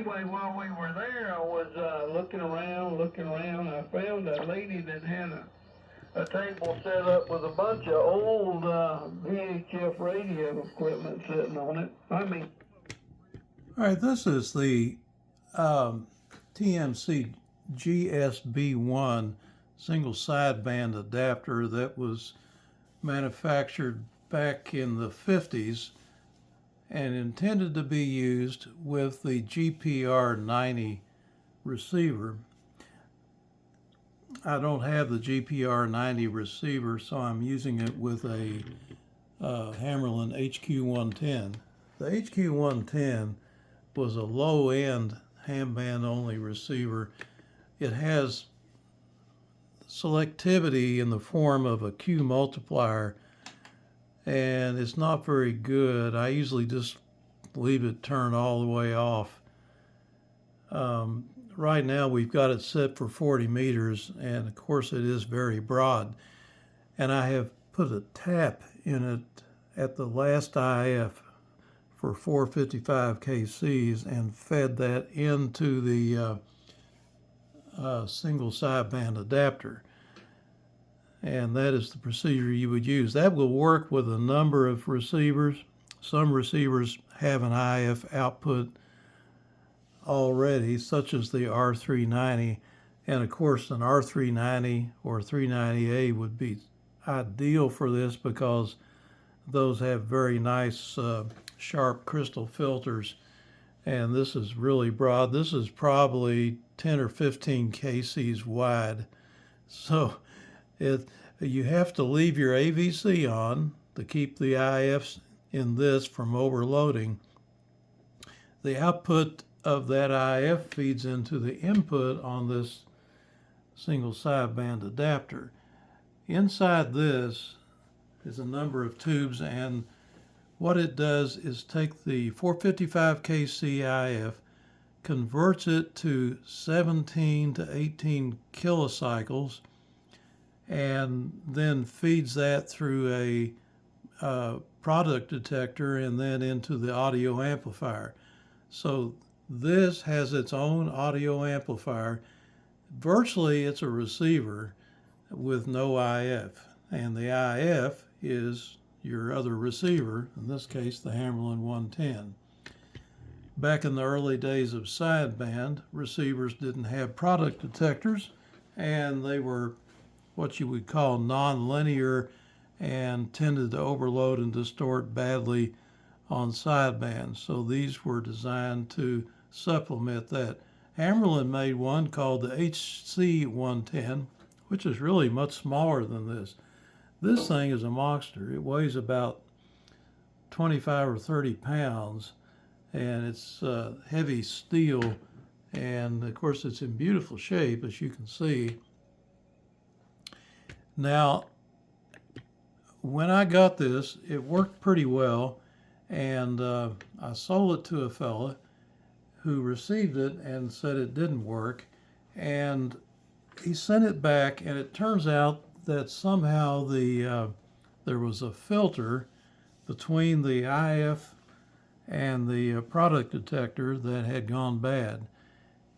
anyway, while we were there, I was looking around. I found a lady that had a table set up with a bunch of old VHF radio equipment sitting on it. All right, this is the TMC GSB-1 single sideband adapter that was manufactured back in the 50s and intended to be used with the GPR-90 receiver. I don't have the GPR-90 receiver, so I'm using it with a Hammerlin HQ-110. The HQ-110 was a low-end ham band only receiver. It has selectivity in the form of a Q multiplier, and it's not very good. I usually just leave it turned all the way off. Right now we've got it set for 40 meters, and of course it is very broad. And I have put a tap in it at the last IF for 455 kcs and fed that into the single sideband adapter. And that is the procedure you would use. That will work with a number of receivers. Some receivers have an IF output already, such as the R390, and of course an R390 or 390A would be ideal for this because those have very nice sharp crystal filters, and this is really broad. This is probably 10 or 15 kcs wide, so you have to leave your AVC on to keep the IFs in this from overloading. The output of that IF feeds into the input on this single sideband adapter. Inside this is a number of tubes, and what it does is take the 455 kc IF, converts it to 17 to 18 kilocycles, and then feeds that through a product detector and then into the audio amplifier. So this has its own audio amplifier. Virtually it's a receiver with no IF, and the IF is your other receiver, in this case the Hammerlin 110. Back in the early days of sideband, receivers didn't have product detectors, and they were what you would call non-linear and tended to overload and distort badly on sidebands. So these were designed to supplement that. Hammerlin made one called the HC-110, which is really much smaller than this. This thing is a monster. It weighs about 25 or 30 pounds, and it's heavy steel, and of course it's in beautiful shape, as you can see. Now, when I got this, it worked pretty well, and I sold it to a fella who received it and said it didn't work, and he sent it back, and it turns out that somehow there was a filter between the IF and the product detector that had gone bad.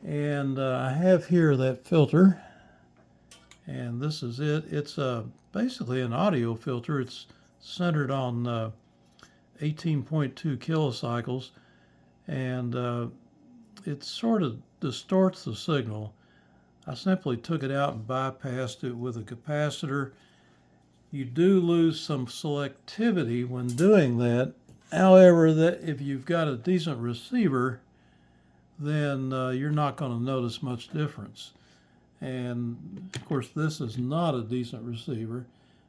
And I have here that filter, and this is it. It's basically an audio filter. It's centered on 18.2 kilocycles, and it sort of distorts the signal. I simply took it out and bypassed it with a capacitor. You do lose some selectivity when doing that. However, that if you've got a decent receiver, then you're not going to notice much difference. And of course, this is not a decent receiver,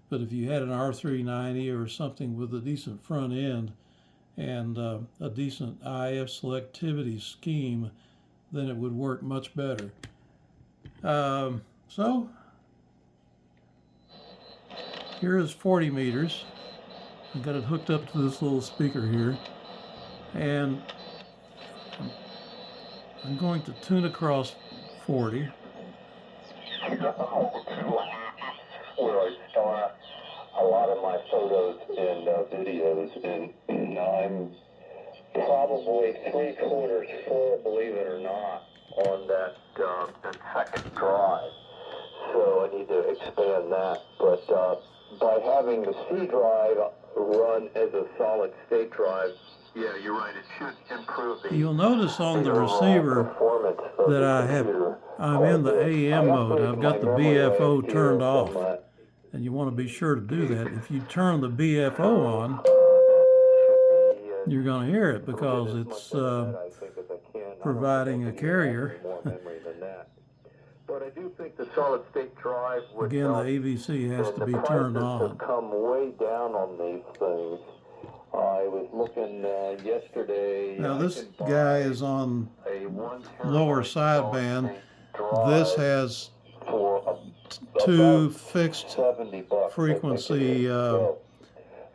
but if you had an R390 or something with a decent front end and a decent IF selectivity scheme, then it would work much better. So here is 40 meters. I've got it hooked up to this little speaker here, and I'm going to tune across 40. Where I store a lot of my photos and videos, and I'm probably 3/4 full, believe it or C drive run as a solid state drive, yeah, you're right. It should improve the. You'll notice on the overall receiver performance of that the I'm in the AM mode. I've got the BFO turned off, and you want to be sure to do that. If you turn the BFO on, you're going to hear it because it's providing a carrier. But I do think the solid state drive would Again, the help. AVC has And to be the turned prices on. have come way down on these things. I was looking yesterday. Now this guy is on a 1 lower terabyte sideband. drive This has for two about fixed $70, frequency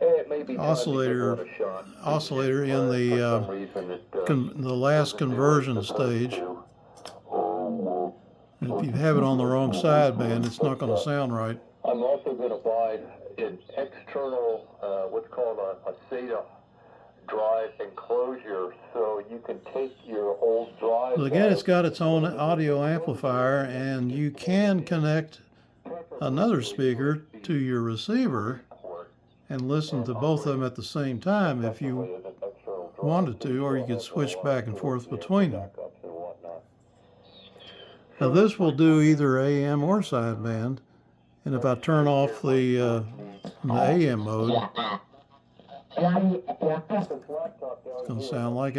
it may be time to oscillator give one a shot. in For the some reason it, the last doesn't do what conversion it's supposed stage. to. And if you have it on the wrong sideband, it's not going to sound right. I'm also going to buy an external, what's called a SATA drive enclosure, so you can take your old drive. Well, again, it's got its own audio amplifier, and you can connect another speaker to your receiver and listen to both of them at the same time if you wanted to, or you could switch back and forth between them. Now this will do either AM or sideband, and if I turn off the AM mode, it'll sound like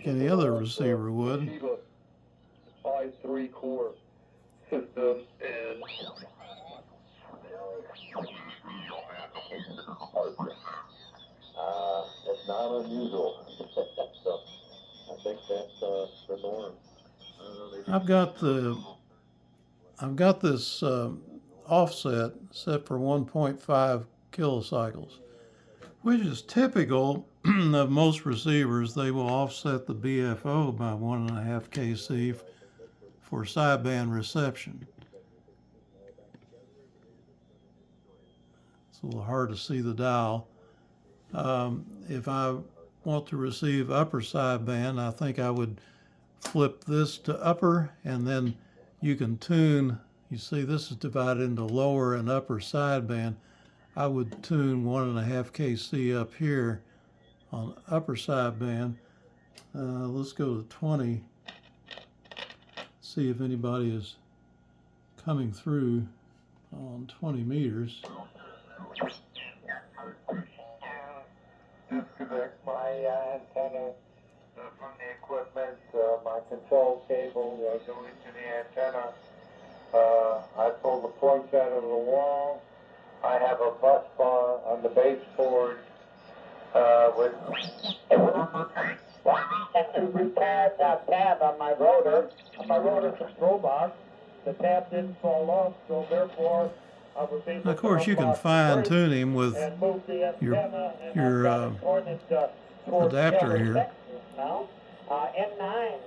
any other receiver would. i3 core system and it's not unusual. So I think that's the norm. I've got this offset set for 1.5 kilocycles, which is typical of most receivers. They will offset the BFO by 1.5 kc for sideband reception. It's a little hard to see the dial. If I want to receive upper sideband, I think I would flip this to upper, and then you can tune. You see this is divided into lower and upper sideband. I would tune 1.5 kc up here on upper sideband. Let's go to 20. See if anybody is coming through on 20 meters. Disconnect my antenna from the equipment, my control cable going to the antenna. I pull the plugs out of the wall. I have a bus bar on the baseboard with to repair that tab on my rotor control box. The tab didn't fall off, so therefore I was able Of course, you can fine tune him with your adapter here. Now, N9,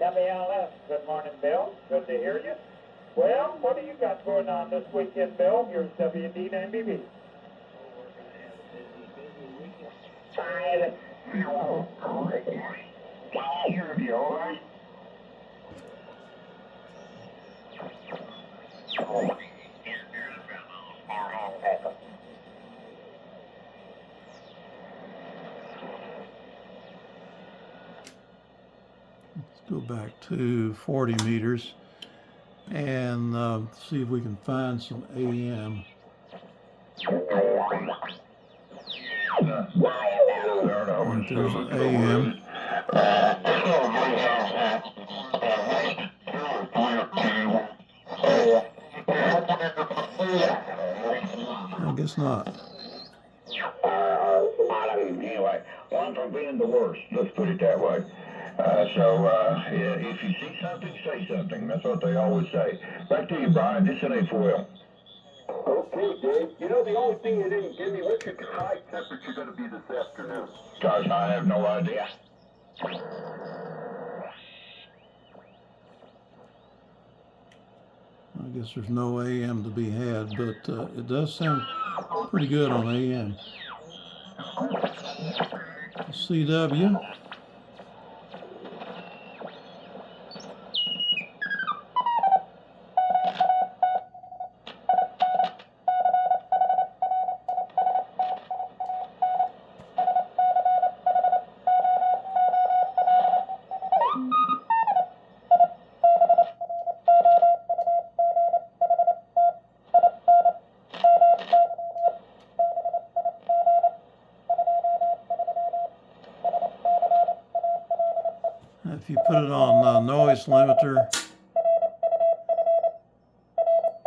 WLS. Good morning, Bill. Good to hear you. Well, what do you got going on this weekend, Bill? Here's WD9BB. Hello. Can I hear you, all right? Let's go back to 40 meters and see if we can find some AM. Right, there's an AM. I guess not. Anyway, one for being the worst, let's put it that way. If you see something, say something. That's what they always say. Back to you, Brian. This is A4L. Okay, Dave. You know, the only thing you didn't give me, what's your high temperature going to be this afternoon? Gosh, I have no idea. I guess there's no AM to be had, but it does sound pretty good on AM. CW. If you put it on noise limiter, it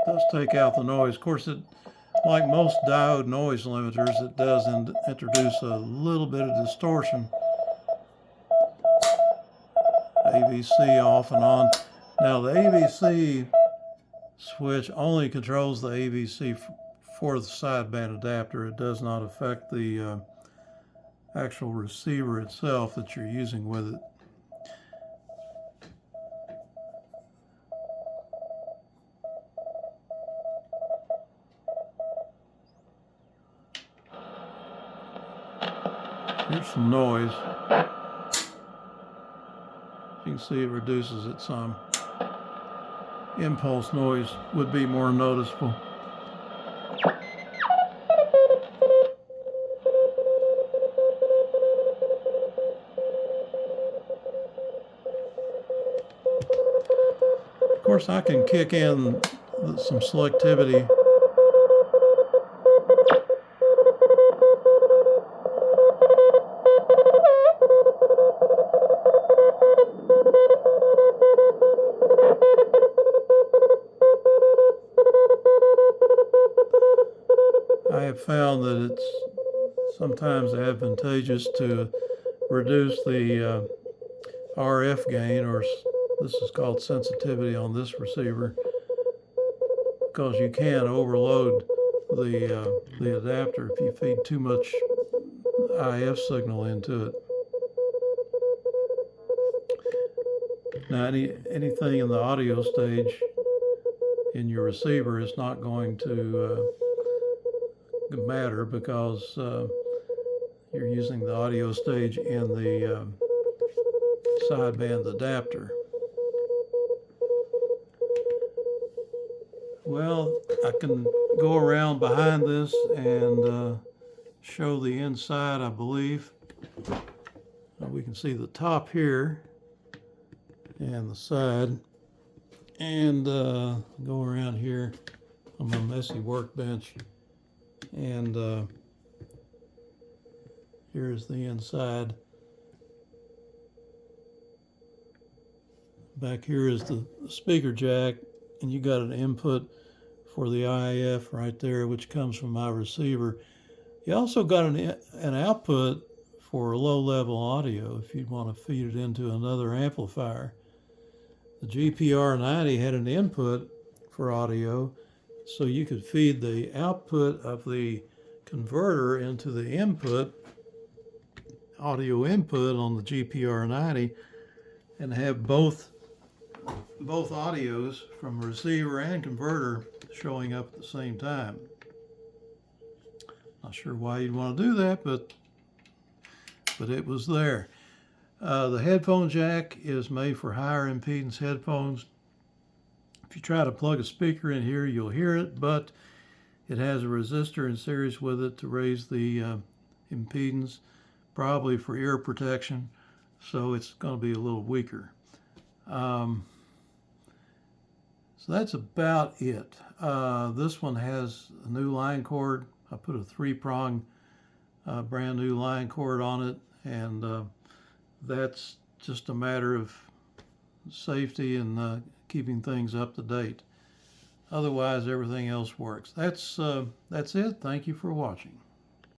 does take out the noise. Of course, like most diode noise limiters, it does introduce a little bit of distortion. AVC off and on. Now the AVC switch only controls the AVC for the sideband adapter. It does not affect the actual receiver itself that you're using with it. Here's some noise. You can see it reduces it some. Impulse noise would be more noticeable. Of course, I can kick in some selectivity. I have found that it's sometimes advantageous to reduce the RF gain, or this is called sensitivity on this receiver, because you can overload the adapter if you feed too much IF signal into it. Now, anything in the audio stage in your receiver is not going to matter, because you're using the audio stage in the sideband adapter. Well, I can go around behind this and show the inside, I believe. We can see the top here and the side, and go around here on my messy workbench, and here's the inside. Back here is the speaker jack, and you got an input for the IF right there, which comes from my receiver. You also got an output for low-level audio if you want to feed it into another amplifier. The GPR90 had an input for audio, so you could feed the output of the converter into the input, audio input on the GPR90, and have both audios from receiver and converter showing up at the same time. Not sure why you'd want to do that, but it was there. The headphone jack is made for higher impedance headphones. If you try to plug a speaker in here, you'll hear it, but it has a resistor in series with it to raise the impedance, probably for ear protection, so it's going to be a little weaker. So that's about it. This one has a new line cord. I put a 3-prong brand new line cord on it, and that's just a matter of safety and keeping things up to date. Otherwise, everything else works. That's it. Thank you for watching.